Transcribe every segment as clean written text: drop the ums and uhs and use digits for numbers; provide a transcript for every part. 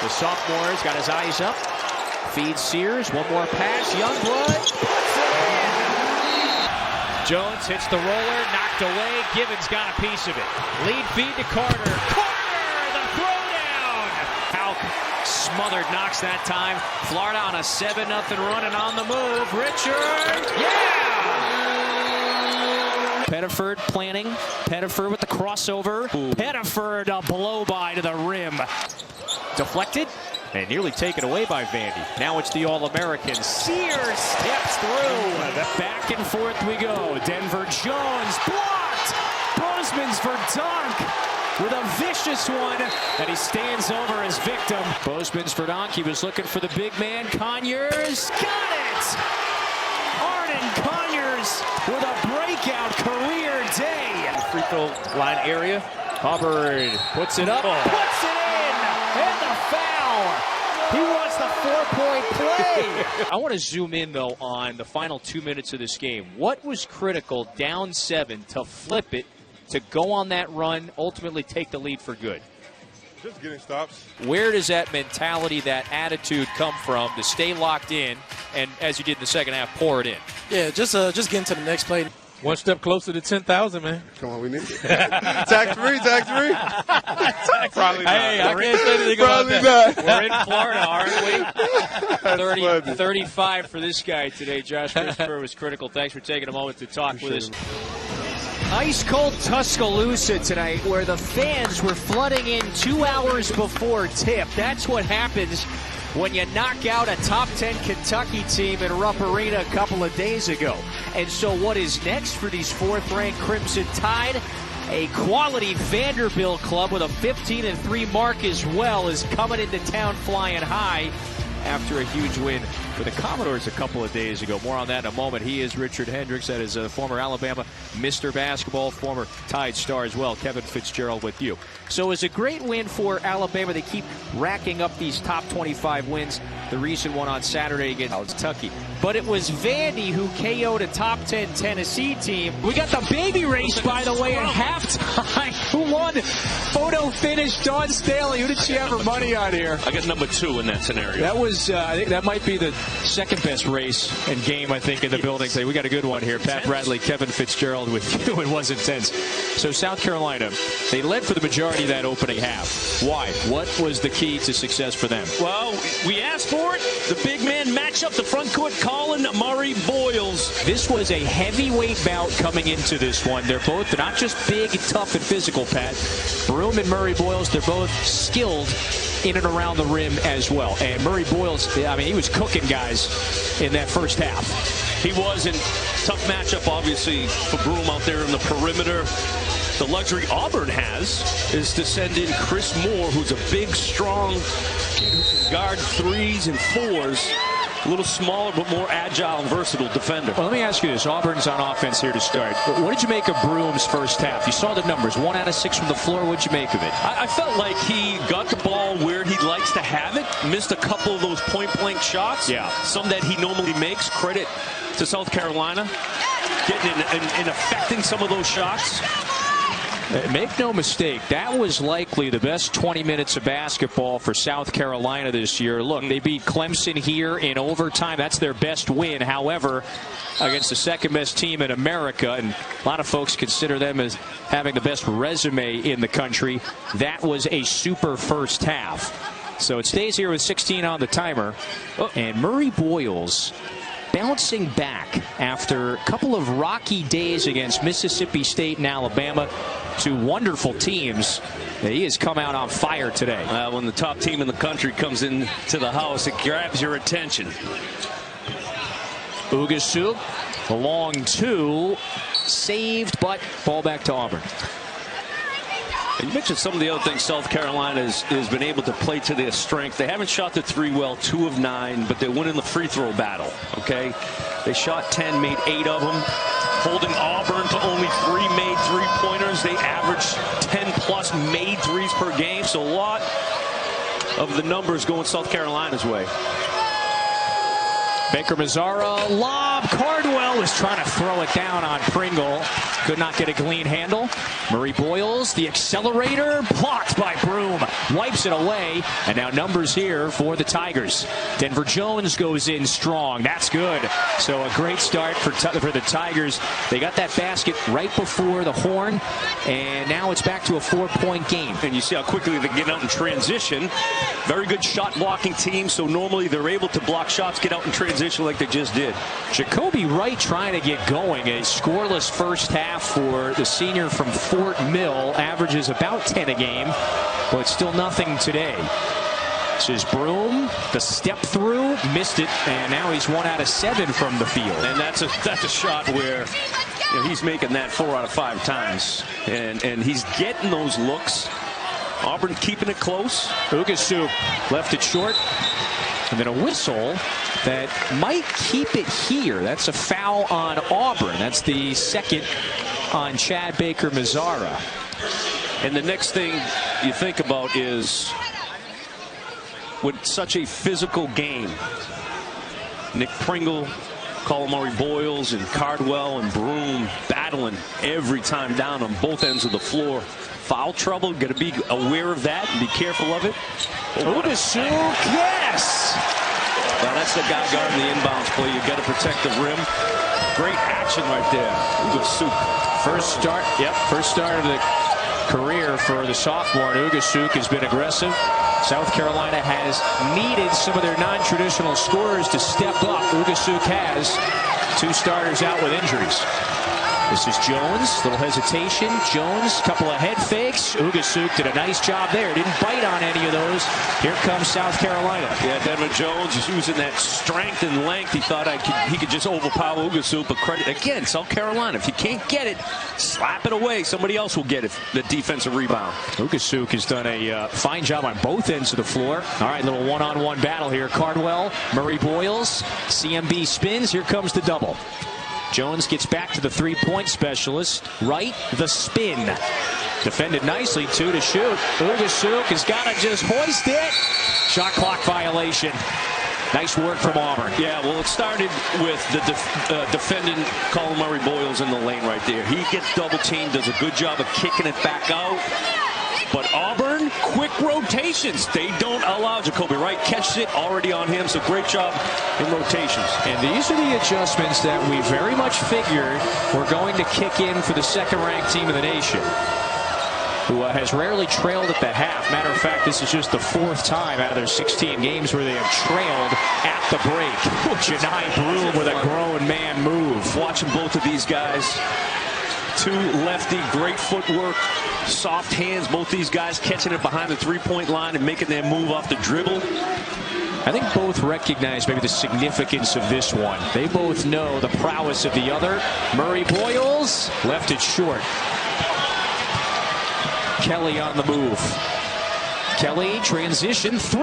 The sophomore's got his eyes up. Feeds Sears. One more pass. Youngblood. Jones hits the roller. Knocked away. Gibbons got a piece of it. Lead feed to Carter. Carter! The throwdown! Hauk smothered Knox that time. Florida on a 7-0 run and on the move. Richard! Yeah! Pettiford planning. Pettiford with the crossover. Ooh. Pettiford a blow-by to the rim. Deflected and nearly taken away by Vandy. Now it's the All-American. Sears steps through. Back and forth we go. Denver Jones blocked. Bozeman's for dunk with a vicious one, and he stands over his victim. Bozeman's for dunk. He was looking for the big man. Conyers got it. Arden Conyers with a breakout career day. Free throw line area. Hubbard puts it up. Puts it in. And the foul. He wants the 4-point play. I want to zoom in, though, on the final 2 minutes of this game. What was critical down 7 to flip it, to go on that run, ultimately take the lead for good? Just getting stops. Where does that mentality, that attitude come from to stay locked in and, as you did in the second half, pour it in? Yeah, just getting to the next play. One step closer to 10,000, man. Come on, we need it. Tax free. Probably not. Hey, I can't say anything about that. We're in Florida, aren't we? 35 for this guy today. Josh Christopher was critical. Thanks for taking a moment to talk with us. Ice-cold Tuscaloosa tonight, where the fans were flooding in 2 hours before tip. That's what happens when you knock out a top 10 Kentucky team in Rupp Arena a couple of days ago. And so what is next for these 4th-ranked Crimson Tide? A quality Vanderbilt club with a 15-3 mark as well is coming into town flying high after a huge win for the Commodores a couple of days ago. More on that in a moment. He is Richard Hendricks. That is a former Alabama Mr. Basketball, former Tide star as well. Kevin Fitzgerald with you. So it was a great win for Alabama. They keep racking up these top 25 wins. The recent one on Saturday against Kentucky. But it was Vandy who KO'd a top 10 Tennessee team. We got the baby race, by the way, at halftime. Who won? Photo finish, Dawn Staley. Who did she have her money on here? I got number 2 in that scenario. That was, I think that might be the second best race and game, I think, in the building today. We got a good one here. Pat Bradley, Kevin Fitzgerald with you. It was intense. So South Carolina, they led for the majority of that opening half. Why? What was the key to success for them? Well, we asked for it. The big man matchup, the front court, Colin Murray Boyles. This was a heavyweight bout coming into this one. They're both not just big, tough, and physical, Pat. Broome and Murray Boyles, they're both skilled in and around the rim as well. And Murray Boyles, I mean, he was cooking guys in that first half. He was in tough matchup, obviously, for Broome out there in the perimeter. The luxury Auburn has is to send in Chris Moore, who's a big, strong guard 3s and 4s. A little smaller but more agile and versatile defender. Well, let me ask you this. Auburn's on offense here to start. What did you make of Broome's first half? You saw the numbers. 1 out of 6 from the floor. What did you make of it? I felt like he got the ball where he likes to have it. Missed a couple of those point-blank shots. Yeah. Some that he normally makes. Credit to South Carolina. Getting and affecting some of those shots. Make no mistake, that was likely the best 20 minutes of basketball for South Carolina this year. Look, they beat Clemson here in overtime. That's their best win. However, against the second-best team in America, and a lot of folks consider them as having the best resume in the country, that was a super first half. So it stays here with 16 on the timer. And Murray Boyles bouncing back after a couple of rocky days against Mississippi State and Alabama, two wonderful teams. He has come out on fire today. When the top team in the country comes into the house, it grabs your attention. Ugasu, the long 2, saved, but ball back to Auburn. And you mentioned some of the other things South Carolina has been able to play to their strength. They haven't shot the 3 well, 2 of 9, but they're winning the free throw battle, okay? They shot 10, made 8 of them, holding Auburn to only 3 made three-pointers. They averaged 10-plus made threes per game, so a lot of the numbers going South Carolina's way. Baker Mazzara, lob. Cardwell was trying to throw it down on Pringle. Could not get a clean handle. Murray Boyles, the accelerator, blocked by Broom. Wipes it away, and now numbers here for the Tigers. Denver Jones goes in strong. That's good. So a great start for the Tigers. They got that basket right before the horn, and now it's back to a 4-point game. And you see how quickly they get out in transition. Very good shot blocking team, so normally they're able to block shots, get out in transition like they just did. Jacoby Wright trying to get going. A scoreless first half for the senior from Fort Mill. Averages about 10 a game, but still nothing today. This is Broom, the step through, missed it, and now he's 1 out of 7 from the field. And that's a shot where he's making that 4 out of 5 times, and he's getting those looks. Auburn keeping it close. Ugasuk left it short, and then a whistle that might keep it here. That's a foul on Auburn. That's the second on Chad Baker-Mazara. And the next thing you think about is, with such a physical game, Nick Pringle, Calamari Boyles, and Cardwell and Broom battling every time down on both ends of the floor. Foul trouble, got to be aware of that and be careful of it. Ugasuk, yes! Now that's the guy guarding the inbounds play. You got to protect the rim. Great action right there. Ugasuk. First start of the career for the sophomore. Ugasuk has been aggressive. South Carolina has needed some of their non-traditional scorers to step up. Ugasuk has 2 starters out with injuries. This is Jones, little hesitation. Jones, couple of head fakes. Ugasuk did a nice job there. Didn't bite on any of those. Here comes South Carolina. Yeah, Denver Jones is using that strength and length. He thought he could just overpower Ugasuk, but credit again, South Carolina. If you can't get it, slap it away. Somebody else will get it. The defensive rebound. Ugasuk has done a fine job on both ends of the floor. All right, little one-on-one battle here. Cardwell, Murray Boyles, CMB spins. Here comes the double. Jones gets back to the 3-point specialist. Right, the spin. Defended nicely, 2 to shoot. Ugasuk has got to just hoist it. Shot clock violation. Nice work from Auburn. Yeah, well, it started with the defending Calamari Boyles in the lane right there. He gets double teamed, does a good job of kicking it back out. But Auburn, quick rotations. They don't allow Jacoby Wright. Catches it already on him, so great job in rotations. And these are the adjustments that we very much figured were going to kick in for the second-ranked team in the nation, who has rarely trailed at the half. Matter of fact, this is just the 4th time out of their 16 games where they have trailed at the break. Janai Broom with a grown man move. Watching both of these guys. 2 lefty, great footwork, soft hands. Both these guys catching it behind the 3-point line and making their move off the dribble. I think both recognize maybe the significance of this one. They both know the prowess of the other. Murray Boyles left it short. Kelly on the move. Kelly, transition 3.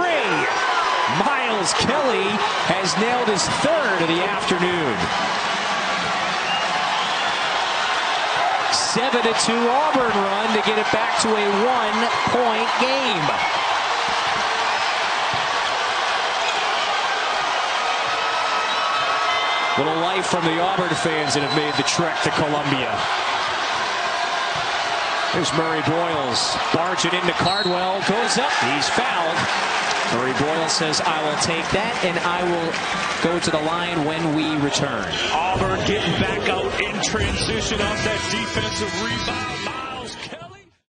Miles Kelly has nailed his 3rd of the afternoon. 7-2 Auburn run to get it back to a 1-point game. Little life from the Auburn fans that have made the trek to Columbia. There's Murray Boyles. Barging into Cardwell. Goes up. He's fouled. Murray Boyles says, I will take that, and I will go to the line when we return. Auburn getting back out in transition off that defensive rebound.